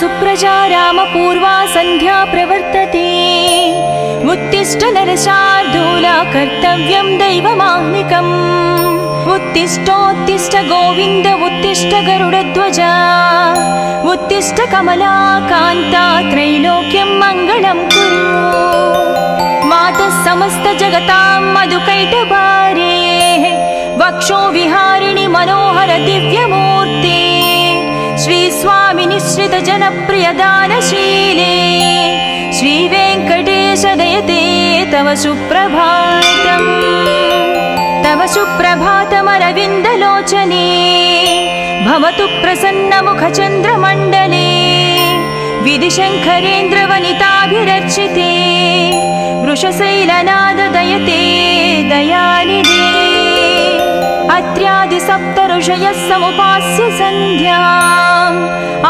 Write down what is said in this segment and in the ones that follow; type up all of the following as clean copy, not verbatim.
सुप्रजा रामपूर्वा सन्ध्या प्रवर्तते उत्तिष्ठ नरशार्दूला कर्तव्यं दैवमाह्निकम् उत्तिष्ठोत्तिष्ठ गोविन्द उत्तिष्ठ गरुडध्वजा उत्तिष्ठ कमलाकान्ता त्रैलोक्यं मङ्गलं कुरु मातः समस्त जगतां मधुकैटभारे वक्षो विहारिणि मनोहर दिव्यमूर्ते श्री स्वामी निश्रित जनप्रिय दानशीले श्री वेंकटेश दयते तव सुप्रभातम् तव सुप्रभातमरविन्दलोचने भवतु प्रसन्न मुख चन्द्रमण्डले विधिशङ्करेन्द्रवनिताभिरर्चिते वृषशैलनाद दयते दयानिधे अत्र्यादि सप्त ऋषयः समुपास्य सन्ध्याम्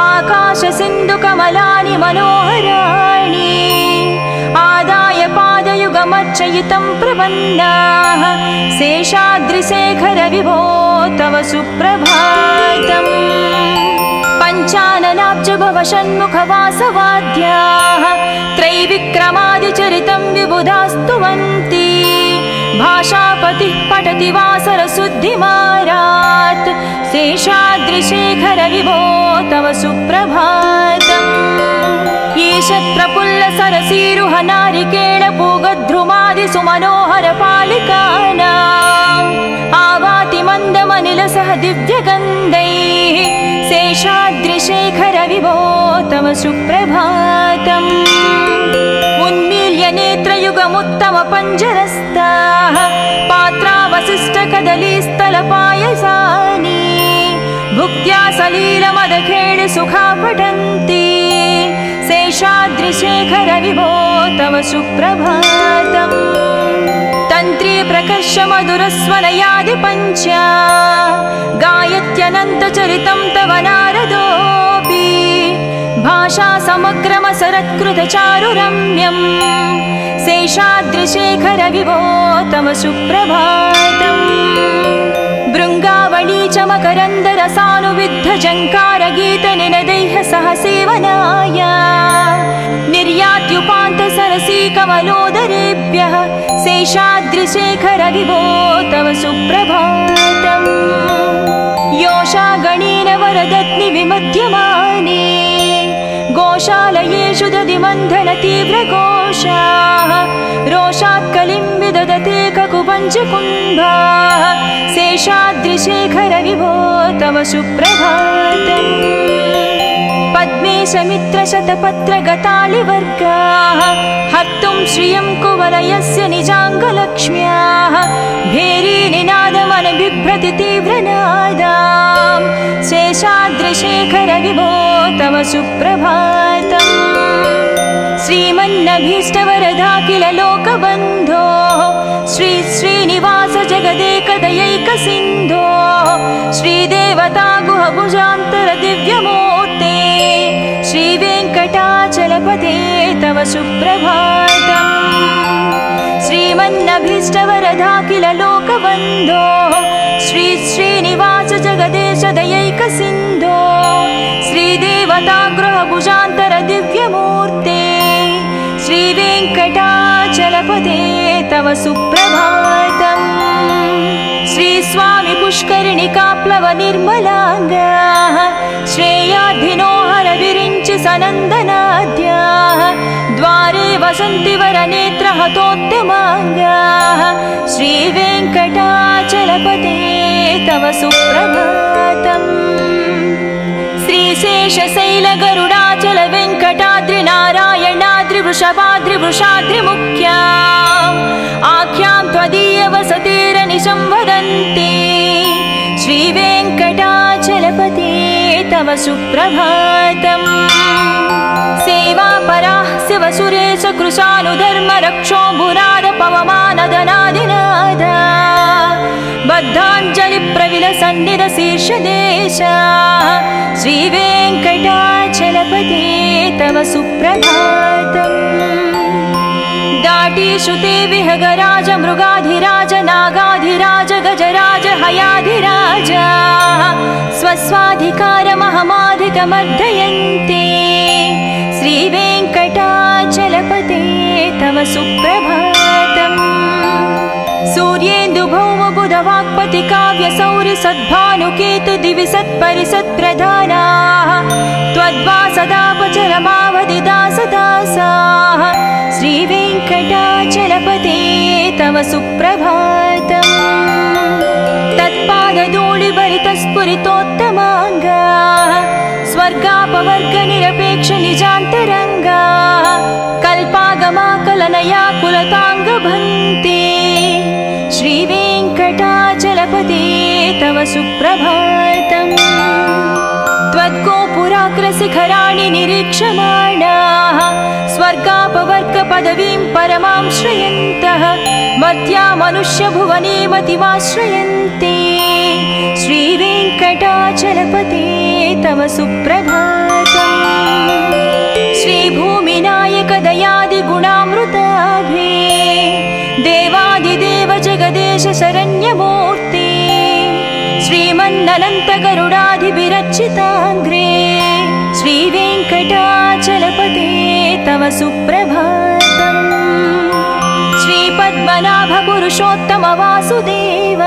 आकाश सिन्धु कमलानि मनोहराणि आदाय पादयुगमर्चयितं प्रपन्नाः शेषाद्रिशेखर विभो तव सुप्रभातम् पञ्चाननाब्ज भव षण्मुखवासवाद्याः त्रैविक्रमादिचरितं विबुधास्तुवन्ति भाषापतिः पठति वासरशुद्धिमारात् शेषाद्रिशेखर विभो तव सुप्रभातम् ईषत् प्रफुल्ल सरसीरुह नारिकेळ पूगद्रुमादि सुमनोहर पालिकानाम् आवाति मन्दमनिलसह दिव्यगन्धैः शेषाद्रिशेखर विभो तव सुप्रभातम् उन्मील्य नेत्रयुगमुत्तम पञ्जरस्ताः पात्रावशिष्ट कदलीस्थलपायसानि भुक्त्या सलीलमदखेळ सुखा पठन्ति शेषाद्रिशेखर विभो तव सुप्रभातम् तन्त्री प्रकर्ष मधुरस्वनयादि पञ्चा गायत्यनन्तचरितं तव नारदोऽपि भाषा समग्रमसरत्कृत चारुरम्यम् शेषाद्रिशेखर विभो तव सुप्रभातम् भृङ्गावळी च मकरन्दरसानुविद्ध जङ्कारगीतनिनदैः सह सेवनाय निर्यात्युपान्त सरसी कमलोदरेभ्यः शेषाद्रिशेखर विभो तव सुप्रभातम् योषा गणेन वरदत्नि विमध्यमाने गोशालयेषु दधिमन्थन तीव्रघोषाः रोषात् कलिं विदधते ककुपञ्चकुम्भाः शेषाद्रिशेखर विभो तव सुप्रभातम् पद्मेशमित्रशतपत्रगतालिवर्गाः हर्तुं श्रियं कुवलयस्य निजाङ्गलक्ष्म्याः भेरीनिनादमनबिभ्रति तीव्रनादां शेषाद्रिशेखर विभो तव सुप्रभातम् श्रीमन्नभीष्टवरदाखिल लोकबन्धो श्री श्रीनिवास जगदेकदयैकसिन्धो श्रीदेवता गुहभुजान्तर दिव्यमूर्ते श्रीवेङ्कटाचलपते तव सुप्रभातम् श्रीमन्नभीष्टवरदाखिल लोकबन्धो श्री श्रीनिवास जगदेश दयैकसिन्धो श्रीदेवता गृहभुजान्तर दिव्यमूर्ते श्रीवेङ्कटाचलपते तव सुप्रभातम् श्री स्वामी पुष्करिणिकाप्लव निर्मलाङ्गाः श्रेयाधिनो हर विरिञ्चि सनन्दनाद्याः द्वारे वसन्ति वरनेत्र हतोत्तमाङ्गाः श्रीवेङ्कटाचलपते तव सुप्रभातम् श्रीशेषशैल गरुडाचल वेङ्कटाद्रि नारायणाद्रि वृषभाद्रि वृषाद्रि मुख्या आख्यां त्वदीय वसतिरनिशं वदन्ति श्रीवेङ्कटाचलपते तव सुप्रभातम् सेवापराः शिवसुरेश कृशानुधर्म रक्षो भुराद पवमानदनादिनाद बद्धाञ्जलि प्रविलसन्निध शीर्षदेश श्रीवेङ्कटाचलपते तव सुप्रभातम् दाटीषु ते विहगराज मृगाधिराज नागाधिराज गजराज हयाधिराज स्वस्वाधिकारमहमाधिकमर्दयन्ते श्रीवेङ्कटाचलपते तव सुप्रभातम् सूर्येन्दुभौमबुधवाक्पति काव्यसौरि सद्भानुकेतु दिवि सत्परिसत्प्रधानाः त्वद्वासदापचरमावधिदासदासाः श्रीवेङ्कटाचलपते तव सुप्रभातम् तत्पादधूलिभरितस्फुरितोत्तमाङ्गा स्वर्गापवर्गनिरपेक्ष निजान्तरङ्गा कल्पागमाकलनया कुलताङ्गभन्ते श्रीवेङ्कटाचलपते तव सुप्रभातम् त्वद्गोपुराग्रशिखराणि निरीक्षमाणाः स्वर्गापवर्गपदवीं परमां श्रयन्तः मर्त्या मनुष्यभुवने मतिमाश्रयन्ते श्रीवेङ्कटाचलपते तव सुप्रभातम् श्रीभूमिनायकदयादिगुणामृताभे देवादिदेव जगदेश शरण्यमूर्ते श्रीमन्ननन्तगरुडाधिभिरर्चिताङ्घ्रे श्रीवेङ्कटाचलपते तव सुप्रभातम् श्रीपद्मनाभपुरुषोत्तम वासुदेव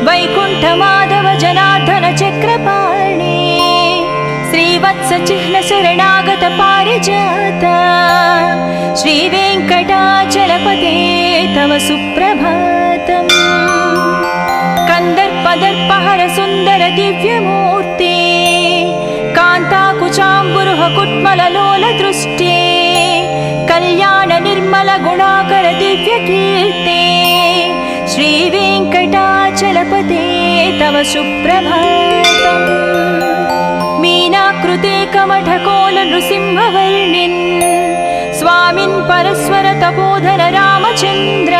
वैकुण्ठमाधव जनार्दन चक्रपाणे श्रीवत्सचिह्न शरणागत पारिजात श्रीवेङ्कटाचलपते तव सुप्रभातम् कन्दर्पदर्पहर सुन्दर दिव्यमूर्ते कान्ताकुचाम्बुरुह कुट्मललोलदृष्टे कल्याण निर्मल गुणाकर दिव्यकीर्ते श्रीवेङ्कटाचलपते तव सुप्रभातम् मीनाकृते कमठकोल नृसिंहवर्णिन् स्वामिन् परस्वर तपोधर रामचन्द्र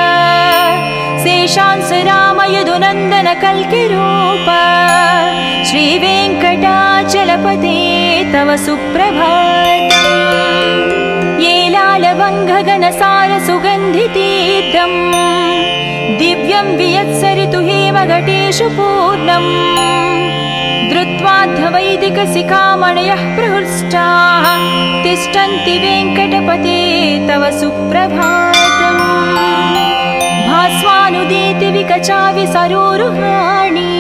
शेषांस राम यदुनन्दन कल्किरूप श्रीवेङ्कटाचलपते तव सुप्रभातम् येलालवङ्घगनसार सुगन्धितीर्थम् दिव्यं वियत्सरितु हेमघटेषु पूर्णम् धृत्वाद्धवैदिकशिखामणयः प्रहृष्टाः तिष्ठन्ति वेङ्कटपते तव सुप्रभातम् भास्वानुदीति विकचाविसरोरुहाणि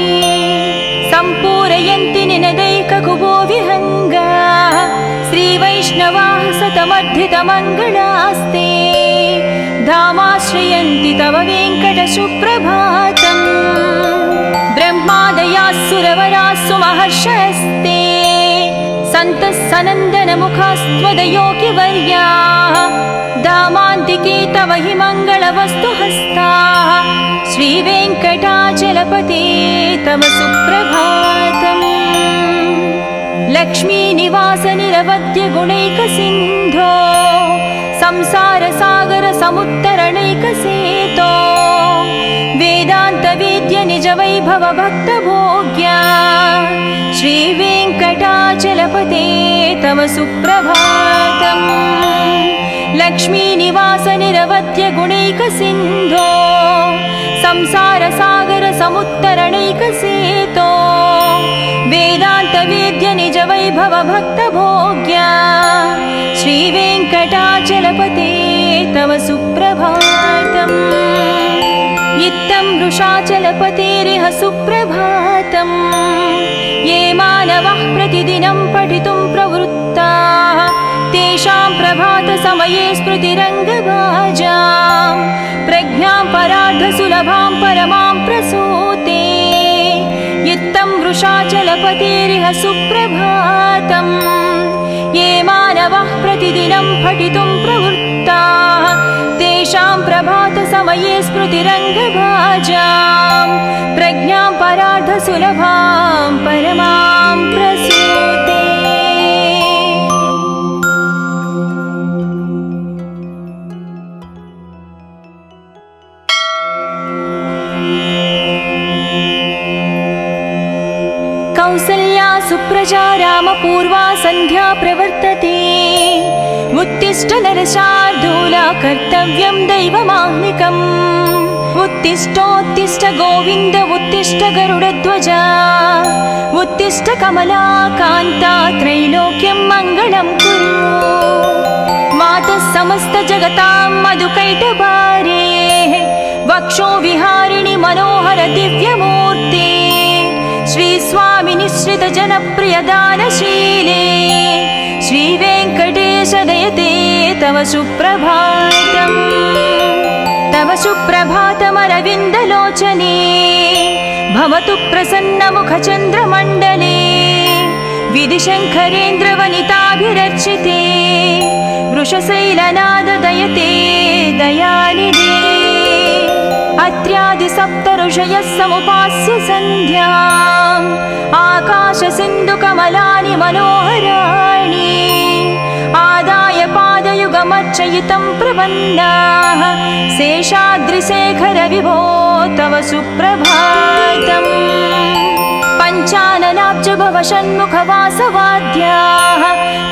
सम्पूरयन्ति निनदैककुबो विहङ्गाः श्रीवैष्णवाः सतमर्धितमङ्गलास्ते धामाश्रयन्ति तव वेङ्कट सुप्रभातम् ब्रह्मादयास्सुरवरास्सु महर्षयस्ते सन्तः सनन्दनमुखास्त्वदयोगिवर्याः धामान्तिके तव हि मङ्गलवस्तुहस्ताः श्रीवेङ्कटाचलपते तव सुप्रभातम् लक्ष्मीनिवास निरवद्य गुणैकसिन्धो संसारसागर समुत्तरणैकसेतो वेदान्तवेद्य निजवैभव भक्तभोग्या श्रीवेङ्कटाचलपते तव सुप्रभातम् लक्ष्मीनिवास निरवद्य गुणैकसिन्धो संसारसागर समुत्तरणैकसेतो वेदान्तवेद्य निजवैभव भक्तभोग्या श्रीवेङ्कटाचलपते तव सुप्रभातम् इत्थं वृषाचलपतेरिह सुप्रभातम् ये मानवः प्रतिदिनं पठितुं प्रवृत्ताः तेषां प्रभातसमये स्मृतिरङ्गभाजां प्रज्ञां परार्धसुलभां परमां प्रसूते इत्थं वृषाचलपतेरिह सुप्रभातम् ये मानवः प्रतिदिनं पठितुं प्रवृत्ताः तेषां प्रभातसमये स्मृतिरङ्गभाजां प्रज्ञां परार्धसुलभां परमां प्रसूते कौसल्या सुप्रजा रामपूर्वा सन्ध्या प्रवर्तते उत्तिष्ठ नरशार्दूला कर्तव्यं दैवमाह्निकम् उत्तिष्ठोत्तिष्ठ गोविन्द उत्तिष्ठ गरुडध्वजा उत्तिष्ठ कमलाकान्ता त्रैलोक्यं मङ्गलं कुरु। मातः समस्त जगतां मधुकैटभारे वक्षो विहारिणि मनोहर दिव्यमूर्ते श्रीस्वामि निश्रित जनप्रिय दानशीले श्रीवेङ्कटेश दयते तव सुप्रभातम्। तव सुप्रभातमरविन्दलोचने भवतु प्रसन्नमुखचन्द्रमण्डले विधिशङ्करेन्द्रवनिताभिरर्चिते वृषशैलनाददयते दयानिधे। अत्र्यादिसप्तऋषयः समुपास्य सन्ध्याम् आकाशसिन्धुकमलानि मनोहराणि आदाय पादयुगमर्चयितं प्रपन्नाः शेषाद्रिशेखर विभो तव सुप्रभातम्। पञ्चाननाब्ज भवषण्मुखवासवाद्याः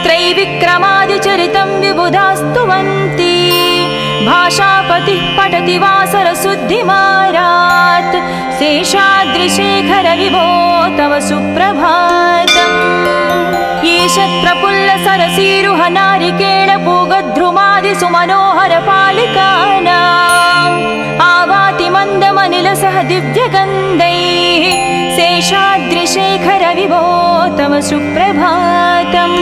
त्रैविक्रमादिचरितं विबुधास्तुवन्ति भाषापतिः पठति वासरशुद्धिमारात् शेषाद्रिशेखर विभो तव सुप्रभातम्। ईशत्प्रफुल्लसरसीरुह नारिकेळपूगद्रुमादिसुमनोहरपालिकानाम् आवाति मन्दमनिलसह दिव्यगन्धैः शेषाद्रिशेखर विभो तव सुप्रभातम्।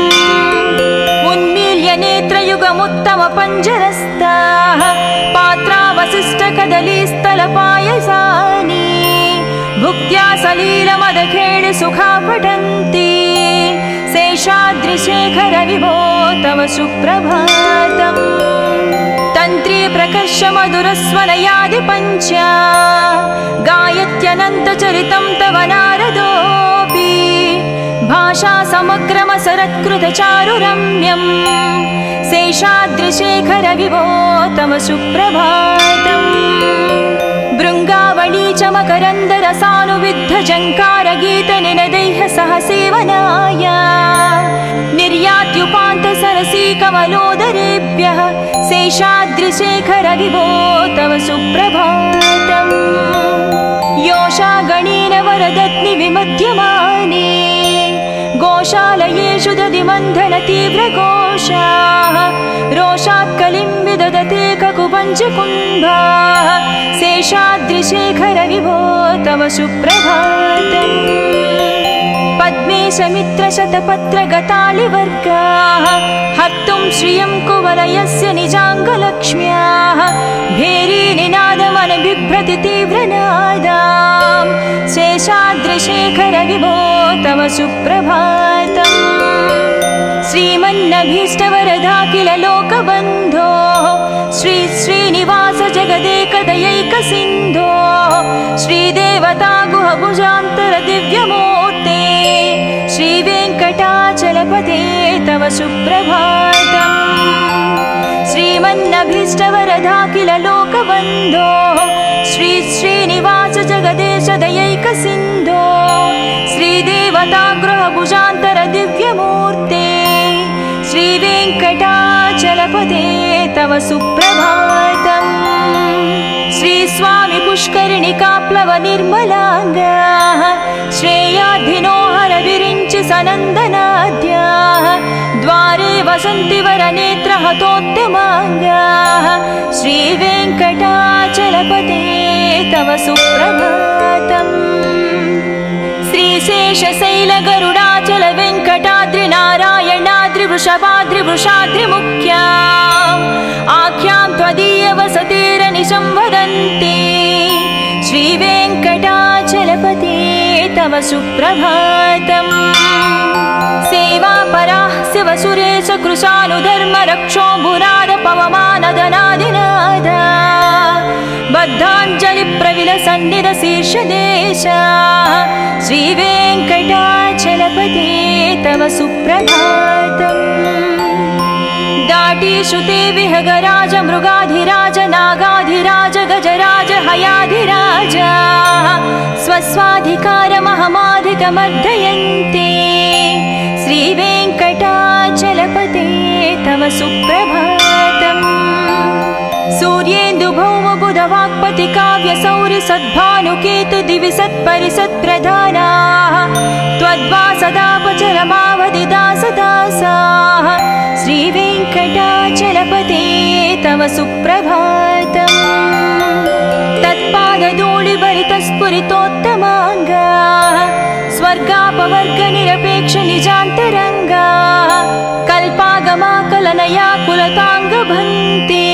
उन्मील्य नेत्रयुगमुत्तमपञ्जरस्ताः पात्रावशिष्टकदलीस्थलपायसानि भुक्त्या सलीलमदखेळ सुखा पठन्ति शेषाद्रिशेखर विभो तव सुप्रभातम्। तन्त्री प्रकर्ष मधुरस्वनयादिपञ्च गायत्यनन्तचरितं तव नारदोऽपि भाषा समग्रमसरत्कृतचारुरम्यम् शेषाद्रिशेखर विभो तव सुप्रभातम्। भृङ्गावळी च मकरन्दरसानुविद्धजङ्कारगीतनिनदैः सह सेवनाय निर्यात्युपान्तसरसी कमलोदरेभ्यः शेषाद्रिशेखर विभो तव सुप्रभातम्। योषा गणेन वरदत्नि विमध्यमाने गोशालयेषु दधिमन्थन तीव्रघोषाः रोषात् कलिं विदधते ककुपञ्चकुम्भाः शेषाद्रिशेखर विभो तव सुप्रभातम्। पद्मेशमित्रशतपत्रगतालिवर्गाः हर्तुं श्रियं कुवलयस्य निजाङ्गलक्ष्म्याः भेरीनिनादमनबिभ्रति तीव्रनादाम् शेषाद्रिशेखर विभो तव सुप्रभातम्। श्रीमन्नभीष्टवरदाखिल लोकबन्धो श्री श्रीनिवास जगदेकदयैकसिन्धो श्रीदेवता गुहभुजान्तर दिव्यमूर्ते श्रीवेङ्कटाचलपते तव सुप्रभातम्। श्रीमन्नभीष्टवरदाखिल लोकबन्धो श्री श्रीनिवास जगदेश दयैकसिन्धो श्रीदेवता गृहभुजान्तर दिव्यमूर्ते श्रीवेङ्कटाचलपते तव सुप्रभातम्। श्रीस्वामि पुष्करिणिकाप्लव निर्मलाङ्गाः श्रेयाधिनो हरविरिञ्चि सनन्दनाद्याः द्वारे वसन्ति वरनेत्रहतोत्तमाङ्गाः श्रीवेङ्कटाचलपते तव सुप्रभातम्। श्रीशेषशैलगरुडाचल वेङ्कटाद्रिनारायणाद्रिवृषभाद्रिवृषाद्रिमुख्या आख्यां त्वदीयवसतिरनिशं वदन्ति श्रीवेङ्कटाचलपते तव सुप्रभातम्। सेवापराः शिवसुरेश कृशानुधर्मरक्षोऽम्बुराद पवमानदनादिनाद बद्धाञ्जलिप्रविलसन्निधशीर्षदेशा श्रीवेङ्कटाचलपते तव सुप्रभातम्। दाटीषु ते विहगराज मृगाधिराज नागाधिराज गजराज हयाधिराज स्वस्वाधिकारमहमाधिकमर्दयन्ते श्रीवेङ्कटाचलपते तव सुप्रभातम्। सूर्येन्दुभौमबुधवाक्पति काव्यसौरि सद्भानुकेतु दिवि सत्परिसत्प्रधानाः त्वद्व सुप्रभातम् तत्पादधूलिभरितस्फुरितोत्तमाङ्गा स्वर्गापवर्गनिरपेक्ष निजान्तरङ्गा कल्पागमाकलनया कुलताङ्गभन्ते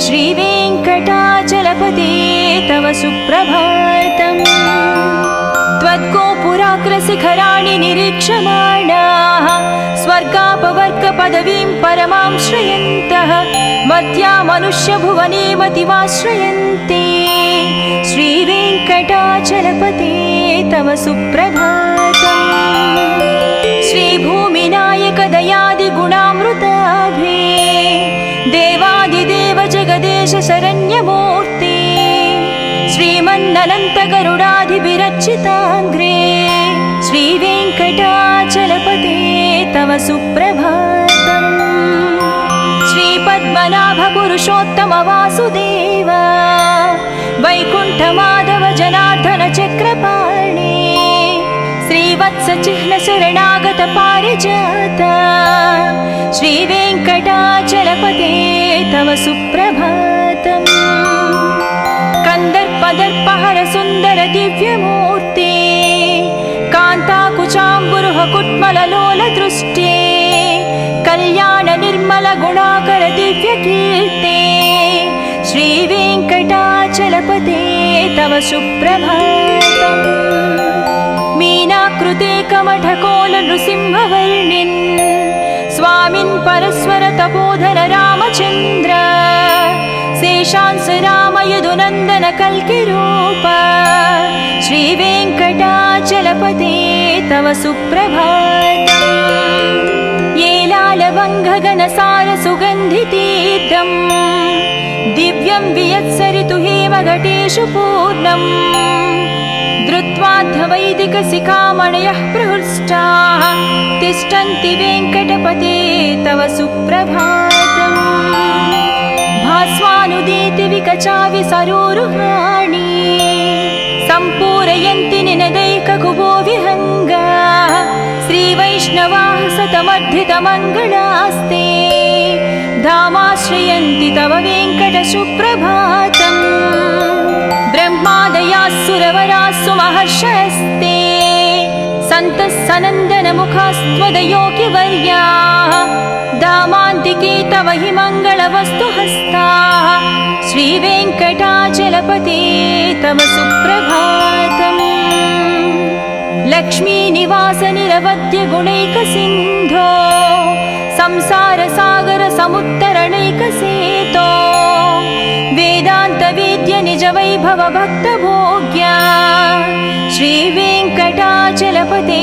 श्रीवेङ्कटाचलपते तव सुप्रभातम् त्वद्गोपुराग्रशिखराणि निरीक्षमाणाः स्वर्गापवर्गपदवीं परमां श्रयन्तः मध्या मनुष्यभुवने मतिमाश्रयन्ते श्रीवेङ्कटाचलपते तव सुप्रभातम् श्रीभूमिनायक दयादिगुणामृताभे देवादिदेव जगदेश शरण्यमूर्ते श्रीमन्ननन्त गरुडाधिभिरर्चिताङ्घ्रे श्रीवेङ्कटाचलपते तव सुप्रभातम् श्रीपद्मनाभ पुरुषोत्तम वासुदेव वैकुण्ठमाधव जनार्दन चक्रपाणे श्रीवत्स चिह्न शरणागत पारिजात श्रीवेङ्कटाचलपते तव सुप्रभातम् कंदर्पदर्पहर सुंदर दिव्यमूर्ते कांताकुचाम्बुरुह कुट्मललोल दृष्टे कल्याण निर्मल गुणाकर दिव्यकीर्ते श्रीवेङ्कटाचलपते तव सुप्रभातम् मीनाकृते कमठकोल नृसिंहवर्णिन् स्वामिन् परस्वर तपोधर रामचन्द्र शेषांस राम यदुनन्दन कल्किरूप श्रीवेङ्कटाचलपते तव सुप्रभातम् येलालवङ्घगनसार सुगन्धितीर्थम् दिव्यं वियत्सरितु हेमघटेषु पूर्णम् धृत्वाद्धवैदिकशिखामणयः प्रहृष्टाः तिष्ठन्ति वेङ्कटपते तव सुप्रभातम् भास्वानुदीति विकचावि सरोरुहाणि सम्पूरयन्ति निनदैककुभो विहङ्गाः श्रीवैष्णवाः सतमर्धितमङ्गलास्ते धामाश्रयन्ति तव वेङ्कट सुप्रभातम् ब्रह्मादयाः सुरवराः सुमहर्षयस्ते सन्तः सनन्दनमुखास्त्वदयोगिवर्याः धामान्तिके तव हि मङ्गलवस्तुहस्ताः श्रीवेङ्कटाचलपते तव सुप्रभातम् लक्ष्मीनिवास निरवध्य गुणैकसिन्धो संसारसागर समुत्तरणैकसेतो वेदान्तवेद्य निज वैभव भक्तभोग्या श्रीवेङ्कटाचलपते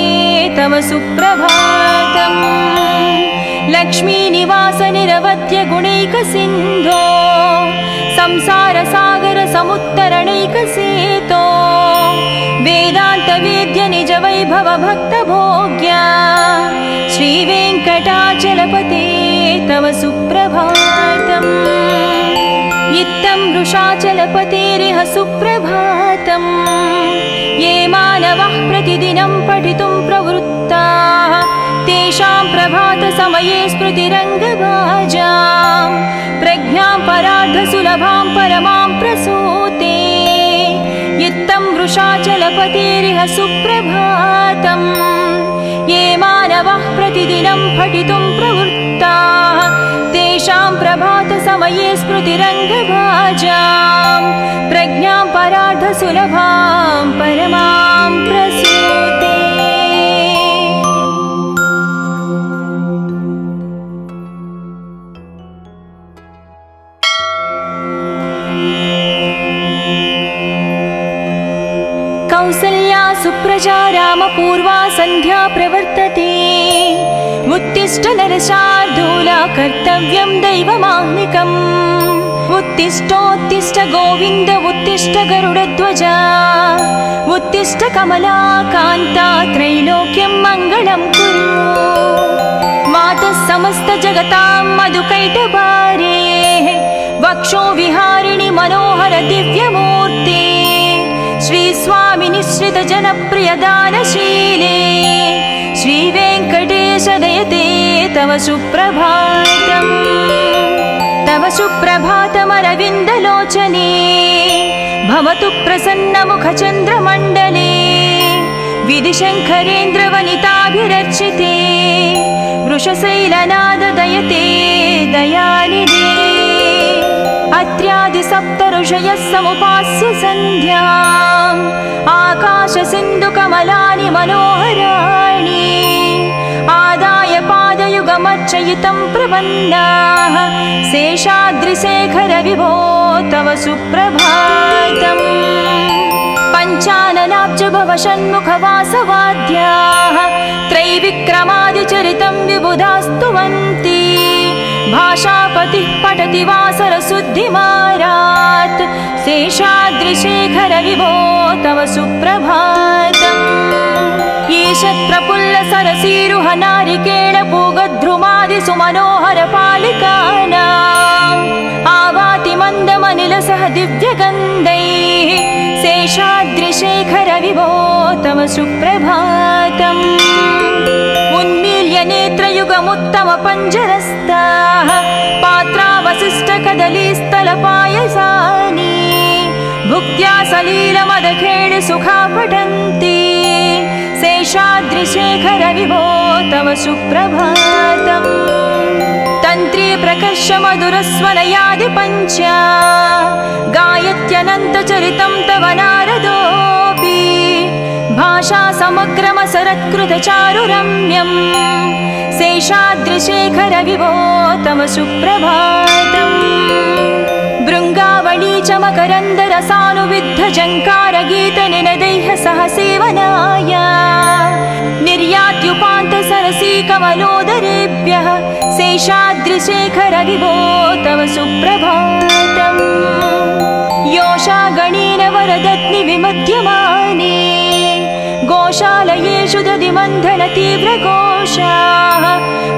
तव सुप्रभातम् लक्ष्मीनिवास निरवध्य गुणैकसिन्धो संसारसागर समुत्तरणैकसेतो वेदान्तवेद्य निज वैभव भक्तभोग्या श्रीवेङ्कटाचलपते तव सुप्रभातम् इत्थं वृषाचलपतेरिह सुप्रभातम् ये मानवः प्रतिदिनं पठितुं प्रवृत्ताः तेषां प्रभातसमये स्मृतिरङ्गभाजां प्रज्ञां परार्धसुलभां परमां प्रसूते इत्थं वृषाचलपतेरिह सुप्रभातम् ये मानवः प्रतिदिनं पठितुं प्रवृत्ताः तेषां प्रभातसमये स्मृतिरङ्गभाजां प्रज्ञां परार्धसुलभां परमां प्रसूते कौसल्या सुप्रजा रामपूर्वा सन्ध्या प्रवर्तते उत्तिष्ठ नरशार्दूला कर्तव्यं दैवमाह्निकम् उत्तिष्ठोत्तिष्ठ गोविन्द उत्तिष्ठ गरुडध्वजा उत्तिष्ठ कमलाकान्ता त्रैलोक्यं मङ्गलं कुरु मातः समस्त जगतां मधुकैटभारे वक्षो विहारिणि मनोहर दिव्यमूर्ते श्री स्वामी निश्रित जनप्रिय दानशीले श्री वेङ्कटेश दयते तव सुप्रभातम् तव सुप्रभातमरविन्दलोचने भवतु प्रसन्नमुखचन्द्रमण्डले विधिशङ्करेन्द्रवनिताभिरर्चिते वृषशैलनाददयते दयानिधे अत्र्यादिसप्तऋषयः समुपास्य सन्ध्याम् आकाशसिन्धुकमलानि मनोहराणि आदाय पादयुगमर्चयितं प्रपन्नाः शेषाद्रिशेखरविभो तव सुप्रभातम् पञ्चाननाब्जभवषण्मुखवासवाद्याः त्रैविक्रमादिचरितं विबुधास्तुवन्ति भाषापतिः पठति वासरशुद्धिमारात् शेषाद्रिशेखरविभो तव सुप्रभातम् ईशत्प्रफुल्लसरसीरुहनारिकेळपूगध्रुमादिसुमनोहरपालिकानाम् आवाति मन्दमनिलसह दिव्यगन्धैः शेषाद्रिशेखरविभो तव सुप्रभातम् उन्मील्य नेत्रयुगमुत्तमपञ्जरस्ताः पात्रावशिष्टकदलीस्थलपायसानि भुक्त्या सलीलमदखेळ सुखा पठन्ति शेषाद्रिशेखरविभो तव सुप्रभातम् तन्त्री प्रकर्षमधुरस्वनयादिपञ्च गायत्यनन्तचरितं तव नारदोऽपि भाषा समग्रमसरत्कृतचारुरम्यम् शेषाद्रिशेखरविभो तव सुप्रभातम् भृङ्गावळी च मकरन्दरसानुविद्धजङ्कारगीतनिनदैः सह सेवनाय निर्यात्युपान्तसरसीकमलोदरेभ्यः शेषाद्रिशेखरविभो तव सुप्रभातम् योषागणेन वरदत्नि विमध्यमाने गोशालयेषु दधिमन्थनतीव्रघोषाः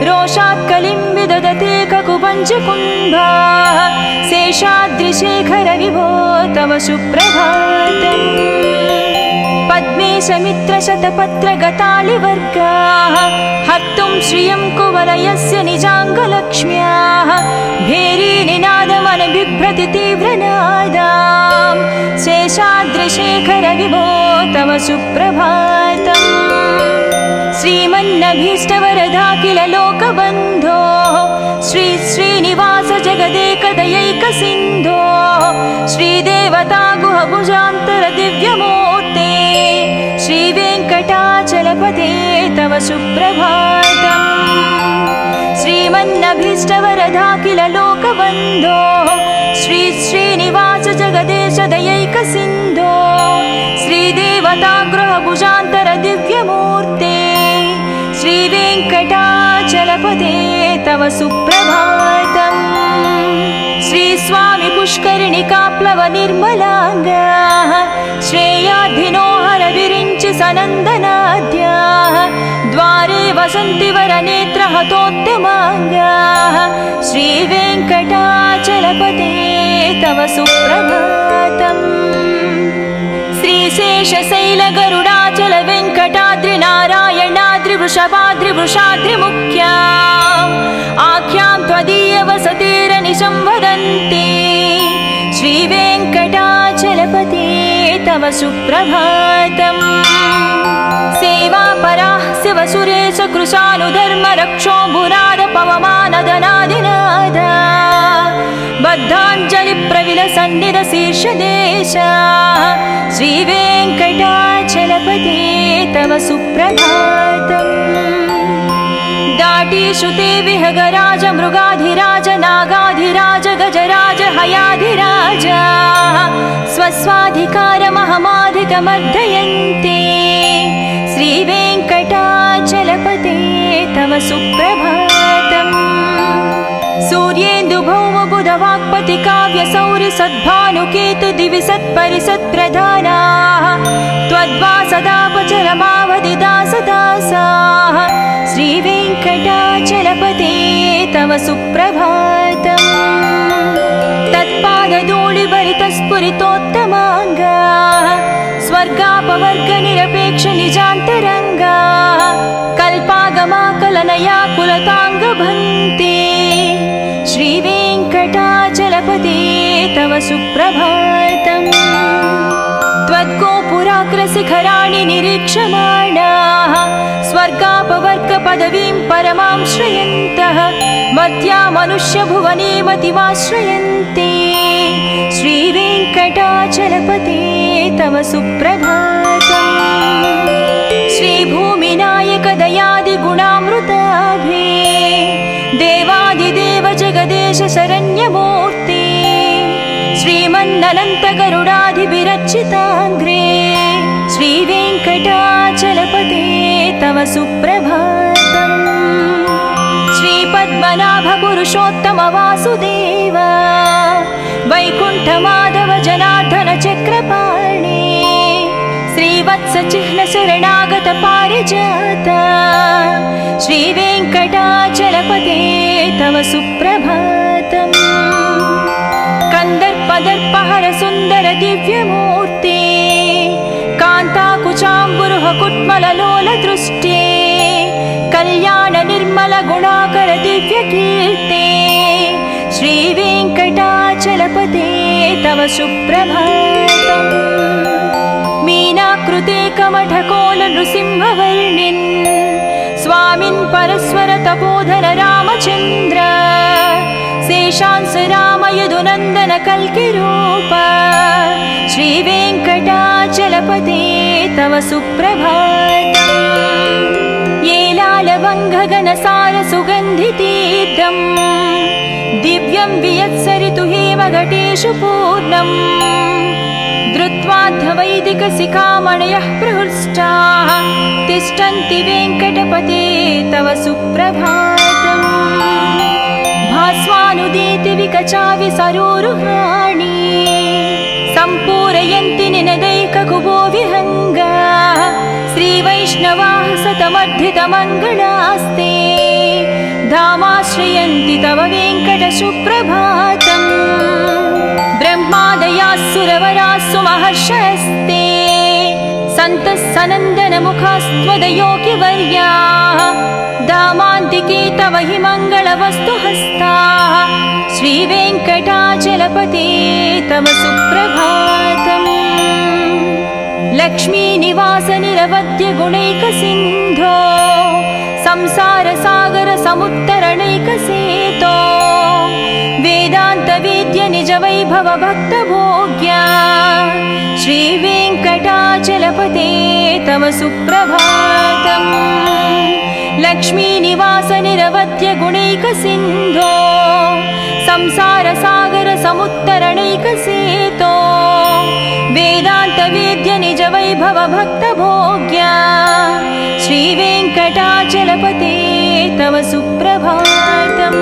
रोषात्कलिं विदधते ककुपञ्चकुम्भाः शेषाद्रिशेखरविभो तव सुप्रभातम् पद्मेशमित्रशतपत्रगतालिवर्गाः हर्तुं श्रियं कुवलयस्य निजाङ्गलक्ष्म्याः भेरीनिनादमनबिभ्रति तीव्रनादाम् शेषाद्रिशेखरविभो तव सुप्रभातम् श्रीमन्नभीष्टवरदाखिल लोकबन्धो श्री श्रीनिवास जगदेकदयैकसिन्धो श्रीदेवता गुहभुजान्तर दिव्यमूर्ते श्रीवेङ्कटाचलपते तव सुप्रभातम् श्रीमन्नभीष्टवरदाखिल लोकबन्धो श्री श्रीनिवास जगदेश दयैकसिन्धो श्रीदेवता गृहभुजान्तर दिव्यमूर्ते श्रीवेङ्कटाचलपते तव सुप्रभातम् श्रीस्वामि पुष्करिणिकाप्लव निर्मलाङ्गाः श्रेयाधिनो हरविरिञ्चि सनन्दनाद्याः द्वारे वसन्ति वरनेत्रहतोत्तमाङ्गाः श्रीवेङ्कटाचलपते तव सुप्रभातम् श्रीशेषशैलगरुडाचल वेङ्कटाद्रिनारायणाद्रिवृषभाद्रिवृषाद्रिमुख्या आख्यां त्वदीयवसतिरनिशं वदन्ति श्रीवेङ्कटाचलपते तव सुप्रभातम् सेवापराः शिवसुरेश कृशानुधर्मरक्षो भुराद पवमानदनादिनाद बद्धाञ्जलिप्रविलसन्निधशीर्षदेश श्रीवेङ्कटाचलपते तव सुप्रभातम् दाटीश्रुते विहगराज मृगाधिराज नागाधिराज गजराज हयाधिराज स्वस्वाधिकारमहमाधिकमर्दयन्ते श्रीवेङ्कटाचलपते तव सुप्रभातम् सूर्येन्दुभौमबुधवाक्पति काव्यसौरि सद्भानुकेतु दिवि सत्परिसत्प्रधानाः त्वद्वासदापचरमावधिदासदासाः श्रीवेङ्कटाचलपते तव सुप्रभातम् तत्पादधूलिभरितस्फुरितोत्तमाङ्गाः स्वर्गापवर्गनिरपेक्षनिजान्तरङ्गाः कल्पागमाकलनया कुलताङ्गभन्ते श्रीवेङ्कटा तव सुप्रभातम् त्वद्गोपुराग्रशिखराणि निरीक्षमाणाः स्वर्गापवर्गपदवीं परमां श्रयन्तः मर्त्या मनुष्यभुवने मतिमाश्रयन्ते श्रीवेङ्कटाचलपते तव सुप्रभातम् श्रीभूमिनायक दयादिगुणामृताभे देवादिदेव जगदेश शरण्यमूर्ते श्रीमन्ननन्तगरुडाधिविरचिताङ्ग्रे श्रीवेङ्कटाचलपते तव सुप्रभातम् श्रीपद्मनाभ पुरुषोत्तम वासुदेव वैकुण्ठमाधव जनार्दन चक्रपाणे श्रीवत्सचिह्न शरणागत पारिजात श्रीवेङ्कटाचलपते तव सुप्रभातम् कन्दर्पदर्पहर सुन्दर दिव्यमूर्ते कान्ताकुचाम्बुरुह कुट्मललोल दृष्टे कल्याण निर्मल गुणाकर दिव्यकीर्ते श्रीवेङ्कटाचलपते तव सुप्रभातम् मीनाकृते कमठकोल नृसिंहवर्णिन् स्वामिन् परस्वर तपोधन रामचन्द्र शेषांस राम यदुनन्दन कल्किरूप श्रीवेङ्कटाचलपते तव सुप्रभातम् येलालवङ्घगनसार सुगन्धितीर्थम् दिव्यं वियत्सरितु हेमघटेषु पूर्णम् धृत्वाद्धवैदिकशिखामणयः प्रहृष्टाः तिष्ठन्ति वेङ्कटपते तव सुप्रभातम् भास्वानुदीति विकचाविसरोरुहाणि सम्पूरयन्ति निनदैककुबो विहङ्गाः श्रीवैष्णवाः सतमर्धितमङ्गलास्ते धामाश्रयन्ति तव वेङ्कटसुप्रभातम् ब्रह्मादयाः सुरवरास्सु महर्षयस्ते सन्तः सनन्दनमुखास्त्वदयोगिवर्याः धामान्तिके तव हि मङ्गलवस्तुहस्ताः श्रीवेङ्कटाचलपते तव सुप्रभातम् लक्ष्मीनिवास निरवध्य गुणैकसिन्धो संसारसागर समुत्तरणैकसेतो वेदान्तवेद्य निज वैभव भक्तभोग्या श्रीवेङ्कटाचलपते तव सुप्रभातम् लक्ष्मीनिवास निरवध्य गुणैकसिन्धो संसारसागर समुत्तरणैकसेतो वेदान्तवेद्य निज वैभव भक्तभोग्या श्रीवेङ्कटाचलपते तव सुप्रभातम्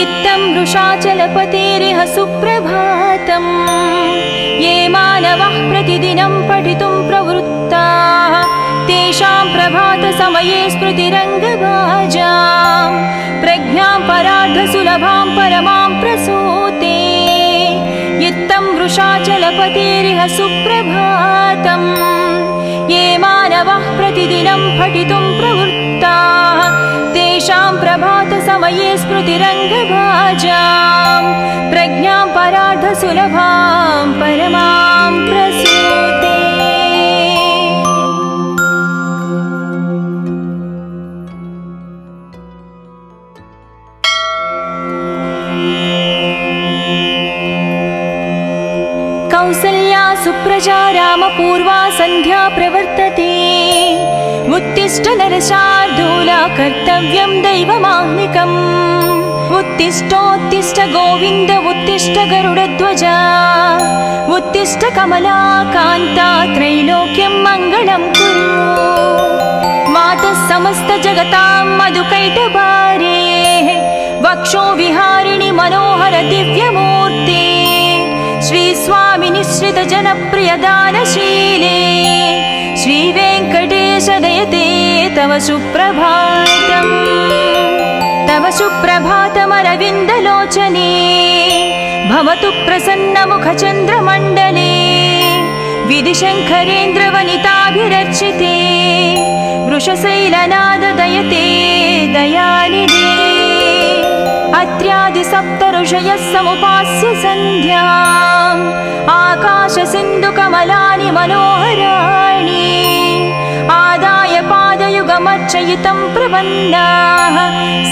इत्थं वृषाचलपतेरिह सुप्रभातम् ये मानवः प्रतिदिनं पठितुं प्रवृत्ताः तेषां प्रभातसमये स्मृतिरङ्गभाजां प्रज्ञां परार्धसुलभां परमां प्रसूते इत्थं वृषाचलपतेरिह सुप्रभातम् ये मानवः प्रतिदिनं पठितुं प्रवृत्ताः तेषां प्रभातसमये स्मृतिरङ्गभाजां प्रज्ञां परार्धसुलभां परमां प्रसूते कौसल्या सुप्रजा रामपूर्वा सन्ध्या प्रवर्तते उत्तिष्ठ नरशार्दूला कर्तव्यं दैवमाह्निकम् उत्तिष्ठोत्तिष्ठ गोविन्द उत्तिष्ठ गरुडध्वजा उत्तिष्ठ कमलाकान्ता त्रैलोक्यं मङ्गलं कुरु मातः समस्त जगतां मधुकैटभारे वक्षो विहारिणि मनोहर दिव्यमूर्ते श्री स्वामी निश्रित जनप्रिय दानशीले श्री वेङ्कटेश दयते तव सुप्रभातम् तव सुप्रभातमरविन्दलोचने भवतु प्रसन्नमुखचन्द्रमण्डले विधिशङ्करेन्द्रवनिताभिरर्चिते वृषशैलनाद दयते दयानिधे अत्र्यादिसप्तऋषीणां ऋषयः समुपास्य सन्ध्याम् आकाशसिन्धुकमलानि मनोहराणि आदाय पादयुगमर्चयितं प्रपन्नाः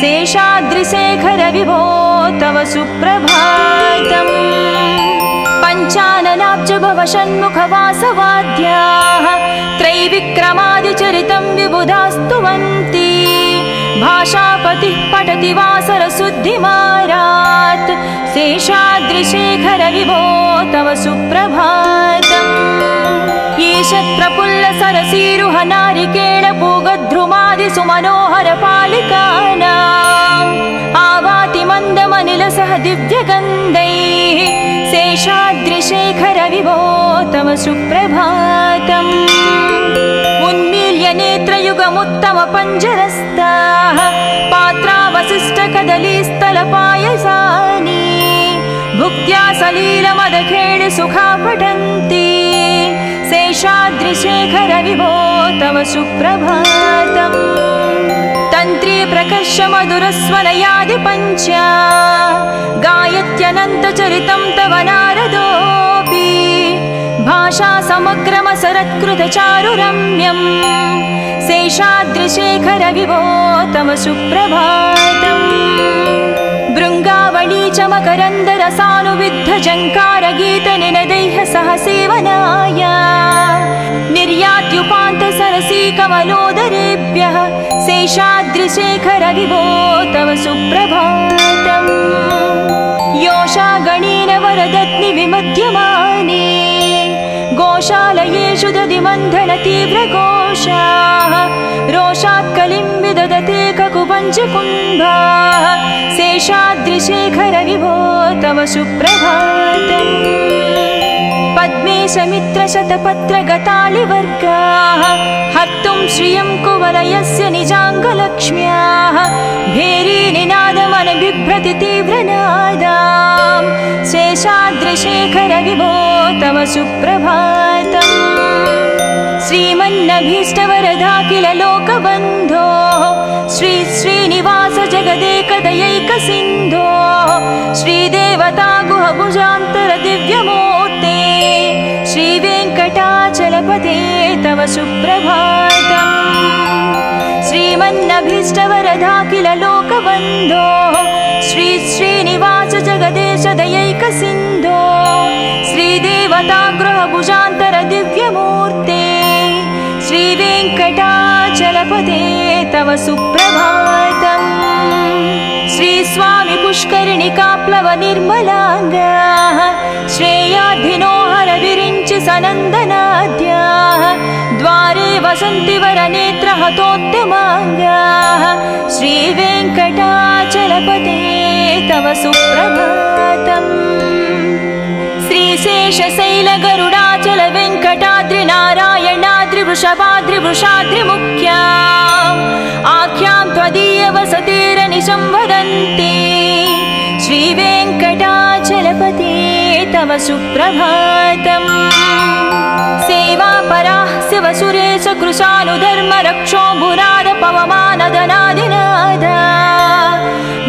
शेषाद्रिशेखर विभो तव सुप्रभातम् पञ्चाननाब्जभवषण्मुखवासवाद्याः त्रैविक्रमादिचरितं विबुधास्तुवन्ति भाषापतिः पठति वासरशुद्धिमारात् शेषाद्रिशेखर विभो तव सुप्रभातम् ईषत्प्रफुल्लसरसीरुह नारिकेळपूगद्रुमादिसुमनोहरपालिकानाम् आवाति मन्दमनिलसह दिव्यगन्धैः शेषाद्रिशेखर विभो तव सुप्रभातम् उन्मील्य नेत्रयुगमुत्तमपञ्जरस्ताः पात्रावशिष्टकदलीस्थलपायसानि भुक्त्या सलीलमदखेळि सुखा पठन्ति शेषाद्रिशेखर विभो तव सुप्रभातम् तन्त्री प्रकर्ष मधुरस्वनयादिपञ्चा गायत्यनन्तचरितं तव नारदोऽपि भाषा समग्रमसरत्कृतचारुरम्यम् शेषाद्रिशेखर विभो तव सुप्रभातम् भृङ्गावळी च मकरन्दरसानुविद्धझङ्कारगीतनिनदैः सह सेवनाय निर्यात्युपान्तसरसी कमलोदरेभ्यः शेषाद्रिशेखर विभो तव सुप्रभातम् योषागणेन वरदत्नि विमध्यमाने गोशालयेषु दधिमन्थनतीव्रघोषाः रोषात् कलिं विदधते ककुपञ्चकुम्भाः शेषाद्रिशेखर विभो तव सुप्रभातम् पद्मेशमित्रशतपत्रगतालिवर्गाः हर्तुं श्रियं कुवलयस्य निजाङ्गलक्ष्म्याः भेरीनिनादमनबिभ्रति तीव्रनादाम् शेषाद्रिशेखर विभो तव सुप्रभातम् श्रीमन्नभीष्टवरदाखिल लोकबन्धो श्री श्रीनिवास जगदेकदयैकसिन्धो श्रीदेवता गुहभुजान्तर दिव्यमूर्ते श्रीवेङ्कटाचलपते तव सुप्रभातम् श्रीमन्नभीष्टवरदाखिल लोकबन्धो श्री श्रीनिवास जगदेश दयैकसिन्धो श्रीदेवता गृहभुजान्तर दिव्यमूर्ते श्रीवेङ्कटाचलपते तव सुप्रभातम् श्रीस्वामि पुष्करिणिकाप्लव निर्मलाङ्गाः श्रेयाधिनो हरविरिञ्चि सनन्दनाद्याः द्वारे वसन्ति वरनेत्रहतोत्तमाङ्गाः श्रीवेङ्कटाचलपते तव सुप्रभातम् श्रीशेषशैलगरुडाचल वेङ्कटाद्रिनारायणाद्रिवृषभाद्रिवृषाद्रिमुख्या आख्यां त्वदीयवसतिरनिशं वदन्ति श्रीवेङ्कटाचलपते तव सुप्रभातम् सेवापराः शिवसुरेश कृशानुधर्मरक्षोऽम्बुनाद पवमानदनादिनाद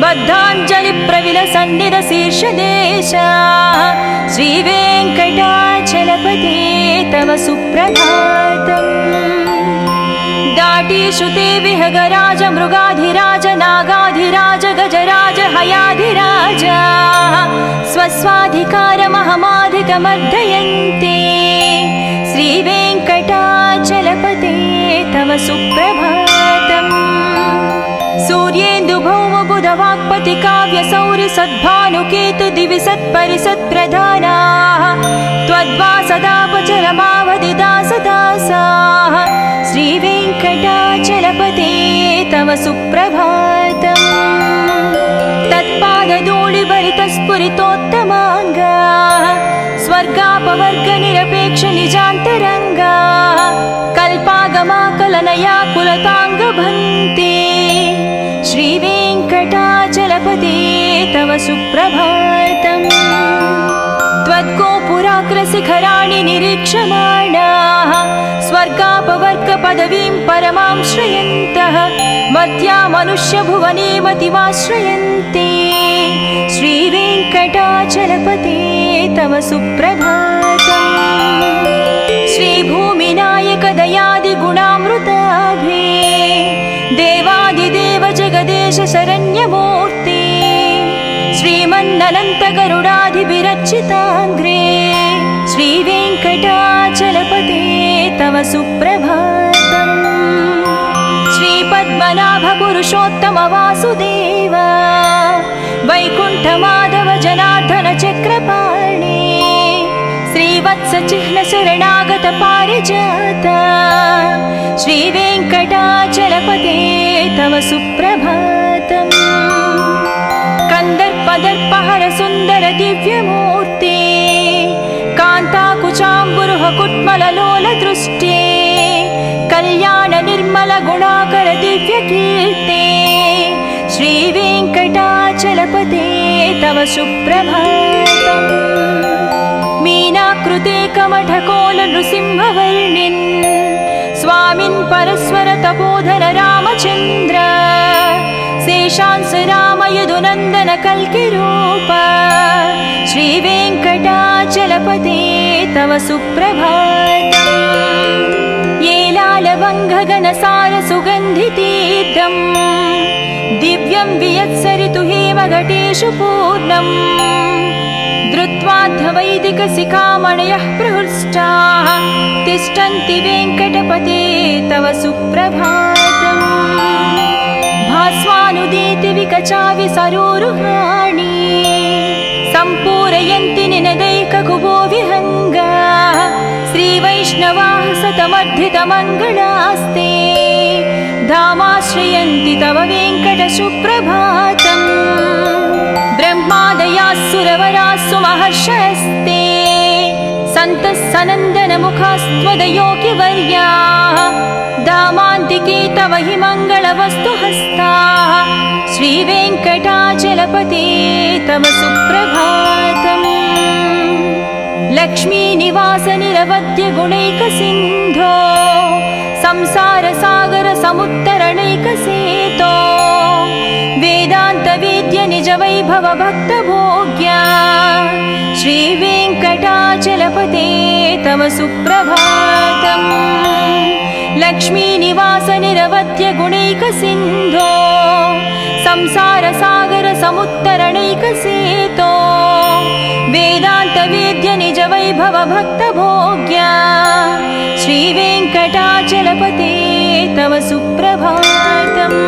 बद्धाञ्जलिप्रविलसन्निधशीर्षदेशा श्रीवेङ्कटाचलपते तव सुप्रभातम् दाटीशुते विहगराज मृगाधिराज नागाधिराज गजराज हयाधिराज स्वस्वाधिकारमहमाधिकमर्दयन्ते श्रीवेङ्कटाचलपते तव सुप्रभातम् सूर्येन्दुभौमबुधवाक्पति काव्यसौरि सद्भानुकेतु दिवि सत्परिसत्प्रधानाः त्वद्वासदापचरमावधिदासदासाः श्रीवेङ्कटाचलपते तव सुप्रभातम् तत्पादधूलिभरितस्फुरितोत्तमाङ्गाः स्वर्गापवर्गनिरपेक्ष निजान्तरङ्गाः कल्पागमाकलनया कुलताङ्गभन्ते श्रीवेङ्कटाचलपते तव सुप्रभातम् त्वद्गोपुराग्रशिखराणि निरीक्षमाणाः स्वर्गापवर्गपदवीं परमां श्रयन्तः मर्त्या मनुष्यभुवने मतिमाश्रयन्ते श्रीवेङ्कटाचलपते तव सुप्रभातम् श्रीभूमिनायक दयादिगुणामृताभे देवादिदेव जगदेश शरण्यमूर्ते श्रीमन्ननन्त गरुडाधिविरचिताग्रे श्रीवेङ्कटाचलपते तव सुप्रभातम् श्रीपद्मनाभ पुरुषोत्तम वासुदेव वैकुण्ठमाधव जनार्दन चक्रपाणे श्रीवत्स चिह्न शरणागत पारिजात श्रीवेङ्कटाचलपते तव सुप्रभातम् कन्दर्पदर्पहर सुन्दर दिव्यमूर्ते कान्ताकुचाम्बुरुह कुट्मललोल दृष्टे कल्याण निर्मल गुणाकर दिव्यकीर्ते श्रीवेङ्कटाचलपते तव सुप्रभातम् मीनाकृते कमठकोल नृसिंहवर्णिन् स्वामिन् परस्वर तपोधन रामचन्द्र शेषांस राम यदुनन्दन कल्किरूप श्रीवेङ्कटाचलपते तव सुप्रभातम् येलालवङ्घगणसार सुगन्धितीर्थम् दिव्यं वियत्सरितु हेमघटेषु पूर्णम् धृत्वाद्धवैदिकशिखामणयः प्रहृष्टाः तिष्ठन्ति वेङ्कटपते तव सुप्रभातम् भास्वानुदीति विकचाविसरोरुहाणि सम्पूरयन्ति निनदैककुबो विहङ्गा श्रीवैष्णवाः सतमर्धितमङ्गलास्ते धामाश्रयन्ति तव वेङ्कटसुप्रभातम् ब्रह्मादयास्सुरवरास्सु महर्षयस्ते सन्तः सनन्दनमुखास्त्वदयोगिवर्याः धामान्तिके तव हि मङ्गलवस्तुहस्ताः श्रीवेङ्कटाचलपते तव सुप्रभातम् लक्ष्मीनिवास निरवध्य गुणैकसिन्धो संसारसागर समुत्तरणैकसेतो वेदान्तवेद्य निज वैभव भक्तभोग्या श्रीवेङ्कटाचलपते तव सुप्रभातम् लक्ष्मीनिवास निरवध्य गुणैकसिन्धो संसारसागर समुत्तरणैकसेतो वेदान्तवेद्य निज वैभव भक्तभोग्या श्रीवेङ्कटाचलपते तव सुप्रभातम्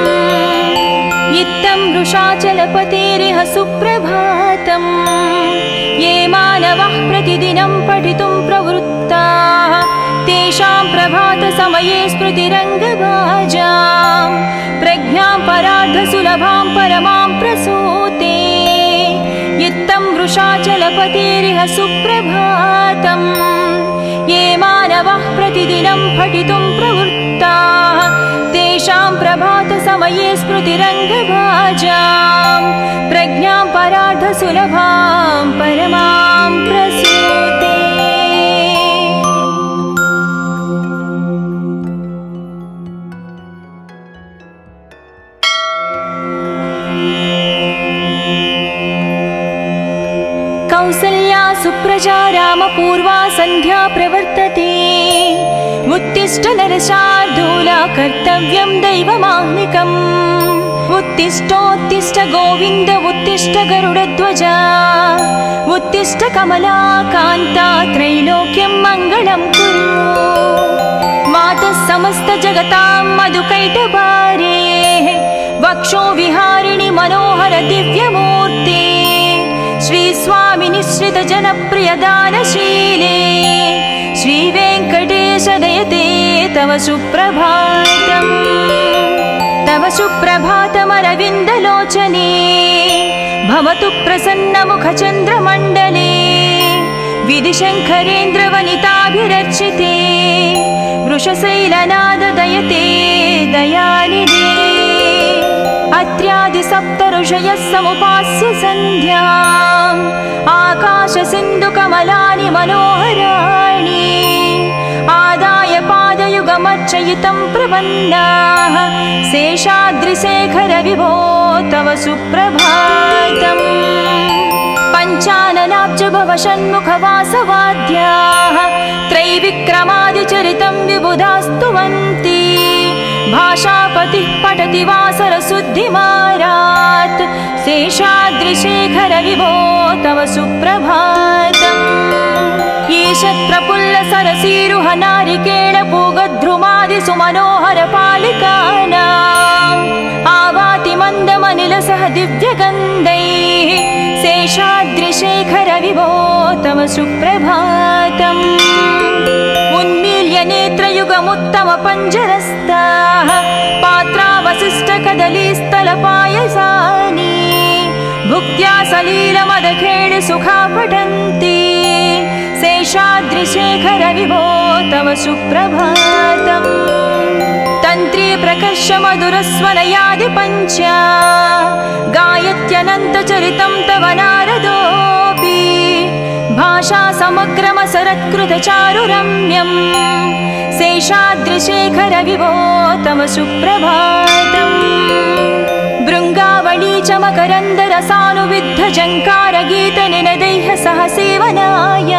इत्थं वृषाचलपतेरिह सुप्रभातम् ये मानवः प्रतिदिनं पठितुं प्रवृत्ताः तेषां प्रभातसमये स्मृतिरङ्गभाजां प्रज्ञां परार्धसुलभां परमां प्रसूते इत्थं वृषाचलपतेरिह सुप्रभातम् ये मानवः प्रतिदिनं पठितुं प्रवृत्ताः तेषां प्रभातसमये स्मृतिरङ्गभाजां प्रज्ञां परार्धसुलभां परमां प्रसूते कौसल्या सुप्रजा रामपूर्वा सन्ध्या प्रवर्तते उत्तिष्ठ नरशार्दूला कर्तव्यं दैवमाह्निकम् उत्तिष्ठोत्तिष्ठ गोविन्द उत्तिष्ठ गरुडध्वजा उत्तिष्ठ कमला कान्ता त्रैलोक्यं मङ्गलं कुरु मातः समस्त जगतां मधुकैटभारे वक्षो विहारिणि मनोहर दिव्यमूर्ते श्री स्वामी निश्रित जनप्रिय दानशीले श्रीवेङ्कटेश दयते तव सुप्रभातम् तव सुप्रभातमरविन्दलोचने भवतु प्रसन्नमुखचन्द्रमण्डले विधिशङ्करेन्द्रवनिताभिरर्चिते वृषशैलनाद दयते दयानिधे अत्र्यादिसप्तऋषयः समुपास्य सन्ध्याम् आकाशसिन्धुकमलानि मनोहराणि आदाय पादयुगमध्य अर्चयितं प्रपन्नाः शेषाद्रिशेखर विभो तव सुप्रभातम् पञ्चाननाब्ज भव षण्मुखवासवाद्याः त्रैविक्रमादिचरितं विबुधास्तुवन्ति भाषापतिः पठति वासरशुद्धिमारात् शेषाद्रिशेखर विभो तव सुप्रभातम् ईषत् प्रफुल्ल सरसीरुह नारिकेळ पूगद्रुमादि सुमनोहर पालिकानाम् आवाति मन्दमनिलसह दिव्यगन्धैः शेषाद्रिशेखर विभो तव सुप्रभातम् उन्मील्य नेत्रयुगमुत्तम पञ्जरस्ताः पात्रावशिष्टकदलीस्थलपायसानि भुक्त्या सलीलमदखेळि सुखा पठन्ति शेषाद्रिशेखर विभो तव सुप्रभातम् तन्त्री प्रकर्ष मधुरस्वनयादि पञ्चा गायत्यनन्तचरितं तव नारदोऽपि भाषा समग्रमसरत्कृतचारुरम्यम् शेषाद्रिशेखर विभो तव सुप्रभातम् भृङ्गावळी च मकरन्दरसानुविद्ध जङ्कारगीतनिनदैः सह सेवनाय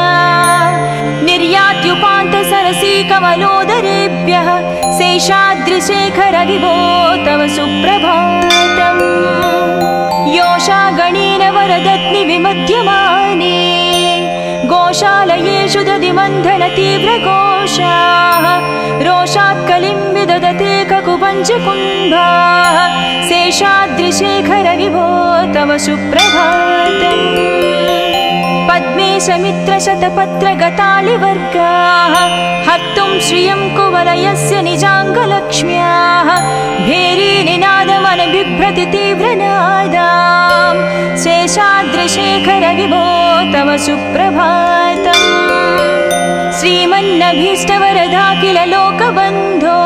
निर्यात्युपान्त सरसी कमलोदरेभ्यः शेषाद्रिशेखर विभो तव सुप्रभातम् योषा गणेन वरदत्नि विमध्यमाने गोशालयेषु दधिमन्थन तीव्रघोषाः रोषात् कलिं विदधते ककुपञ्चकुम्भाः शेषाद्रिशेखर विभो तव सुप्रभातम् पद्मेशमित्रशतपत्रगतालिवर्गाः हर्तुं श्रियं कुवलयस्य निजाङ्गलक्ष्म्याः भेरीनिनादमनबिभ्रति तीव्रनादाम् शेषाद्रिशेखर विभो तव सुप्रभातम् श्रीमन्नभीष्टवरदाखिल लोकबन्धो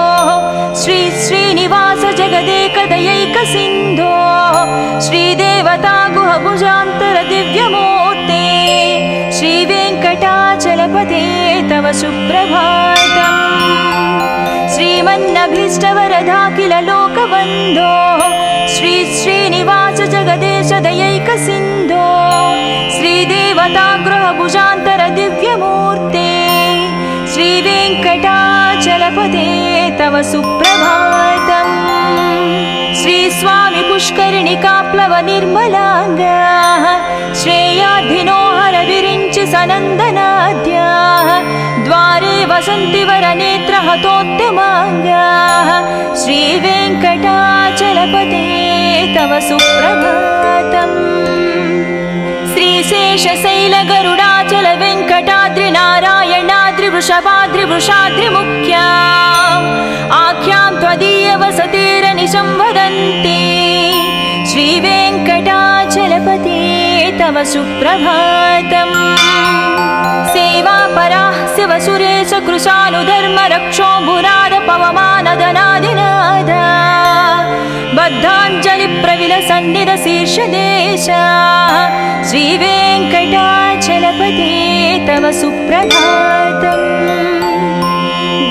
श्री श्रीनिवास जगदेकदयैकसिन्धो श्रीदेवता गुहभुजान्तर दिव्यमूर्ते श्रीवेङ्कटाचलपते तव सुप्रभातम् श्रीमन्नभीष्टवरदाखिल लोकबन्धो श्री श्रीनिवास जगदेश दयैकसिन्धो श्रीदेवता गृहभुजान्तर दिव्यमूर्ते श्रीवेङ्कटाचलपते तव सुप्रभातम् श्री स्वामी पुष्करिणिकाप्लव निर्मलाङ्गाः श्रेयाधिनोहर विरिञ्चि सनन्दनाद्याः द्वारे वसन्ति वरनेत्रहतोत्तमाङ्गाः श्रीवेङ्कटाचलपते तव सुप्रभातम् श्रीशेषशैलगरुडाचल वेङ्कटाद्रि नारायणाद्रि वृषभाद्रि वृषाद्रिमुख्या आख्यां त्वदीय वसतिरनिशं वदन्ति श्रीवेङ्कटाचलपते तव सुप्रभातम् सेवापराः शिवसुरेश कृशानुधर्म रक्षोऽम्बुनाद पवमानदनादिनादा बद्धाञ्जलि प्रविलसन्निध शीर्षदेशा श्रीवेङ्कटाचलपते तव सुप्रभातम्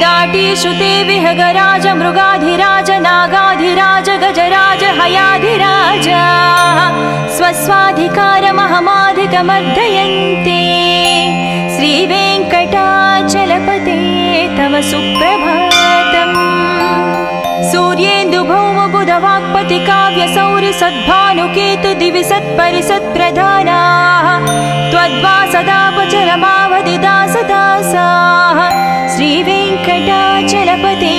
दाटीशुते विहगराज मृगाधिराज नागाधिराज गजराज हयाधिराज स्वस्वाधिकारमहमाधिकमर्दयन्ते श्रीवेङ्कटाचलपते तव सुप्रभातम् सूर्येन्दुभौमबुधवाक्पति काव्यसौरि सद्भानुकेतु दिवि सत्परिसत्प्रधानाः त्वद्वासदापचरमावधिदासदासाः श्रीवेङ्कटाचलपते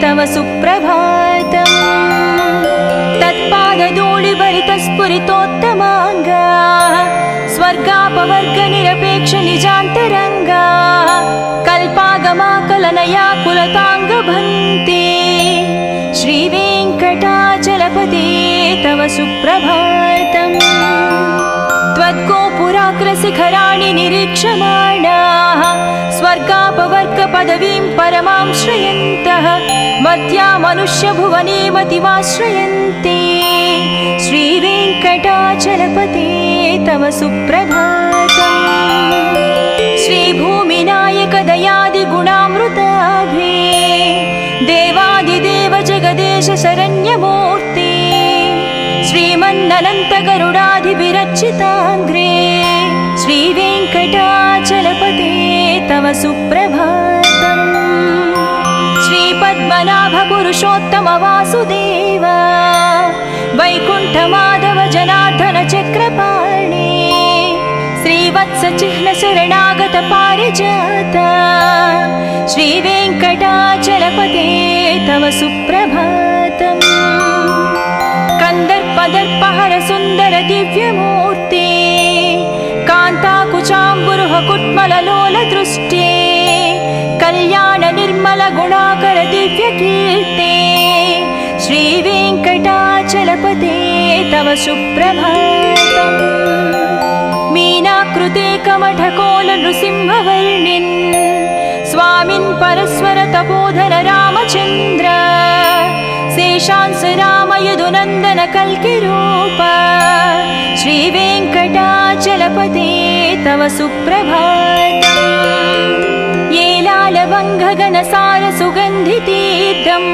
तव सुप्रभातम् तत्पादधूलिभरितस्फुरितोत्तमाङ्गाः स्वर्गापवर्गनिरपेक्ष निजान्तरङ्गाः कल्पागमाकलनया कुलताङ्गभन्ते श्रीवेङ्कटाचलपते तव सुप्रभातम् त्वद्गोपुराग्रशिखराणि निरीक्षमाणाः स्वर्गापवर्गपदवीं परमां श्रयन्तः मर्त्या मनुष्यभुवने मतिमाश्रयन्ते श्रीवेङ्कटाचलपते तव सुप्रभातम् श्रीभूमिनायक दयादिगुणामृताभे देवादिदेव जगदेश शरण्यमूर्ति श्रीमन्ननन्त गरुडाधिविरचिताग्रे श्रीवेङ्कटाचलपते तव सुप्रभातम्। श्रीपद्मनाभ पुरुषोत्तम वासुदेव वैकुण्ठमाधव जनार्दन चक्रपाणि श्रीवत्स चिह्न शरणागत पारिजात श्रीवेङ्कटाचलपते तव सुप्रभातम्। कंदर्पदर्पहर सुन्दर दिव्यमूर्ति कान्ताकुचाम्बुरुह कुट्मललोल दृष्टे कल्याण निर्मल गुणाकर दिव्यकीर्ते श्रीवेङ्कटाचलपते तव सुप्रभातम्। मीनाकृते कमठकोल नृसिंहवर्णिन् स्वामिन् परस्वर तपोधर रामचन्द्र शेषांस राम यदुनन्दन कल्किरूप श्रीवेङ्कटाचलपते तव सुप्रभातम्। येलालवङ्घगणसार सुगन्धितीर्थम्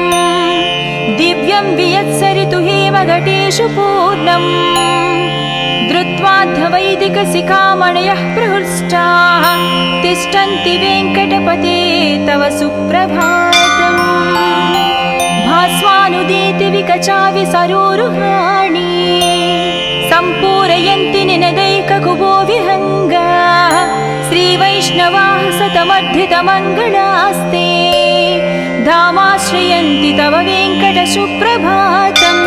दिव्यं वियत्सरितु हेमघटेषु पूर्णम् धृत्वाद्धवैदिकशिखामणयः प्रहृष्टाः तिष्ठन्ति वेङ्कटपते तव सुप्रभातम्। भास्वानुदीति विकचावि सरोरुहाणि सम्पूरयन्ति निनदैककुबो विहङ्गा श्रीवैष्णवाः सतमर्धितमङ्गलास्ते धामाश्रयन्ति तव वेङ्कट सुप्रभातम्।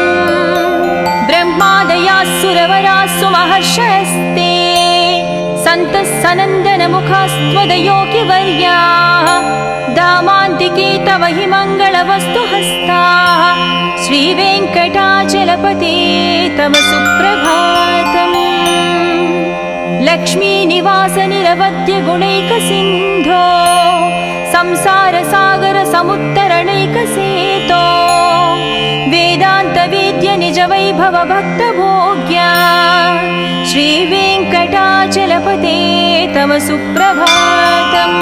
ब्रह्मादयास्सुरवरास्सु महर्षयस्ते सन्तः सनन्दनमुखास्त्वदयोगिवर्याः दामान्तिके तव हि मङ्गलवस्तु हस्ताः श्रीवेङ्कटाचलपते तव सुप्रभातम्। लक्ष्मीनिवास निरवध्य गुणैकसिन्धो संसारसागर समुत्तरणैकसेतो वेदान्तवेद्य निज वैभव भक्तभोग्या श्रीवेङ्कटाचलपते तव सुप्रभातम्।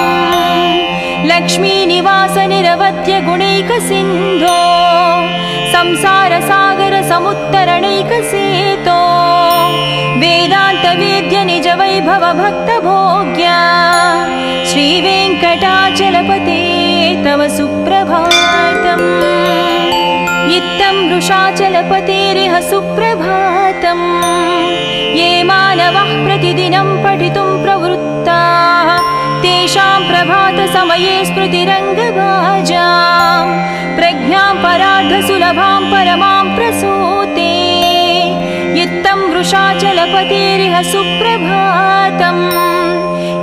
लक्ष्मीनिवास निरवध्य गुणैकसिन्धो संसारसागर समुत्तरणैकसेतो वेदान्तवेद्य निज वैभव भक्तभोग्या श्रीवेङ्कटाचलपते तव सुप्रभातम्। इत्थं वृषाचलपतेरिह सुप्रभातम्। ये मानवः प्रतिदिनं पठितुं प्रवृत्ताः तेषां प्रभातसमये स्मृतिरङ्गभाजां प्रज्ञां परार्धसुलभां परमां प्रसूते। इत्थं वृषाचलपतेरिह सुप्रभातम्।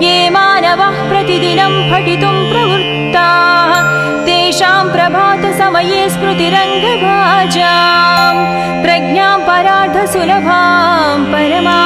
ये मानवः प्रतिदिनं पठितुं प्रवृत्ताः तेषां प्रभातसमये स्मृतिरङ्गभाजां प्रज्ञां परार्धसुलभां परमा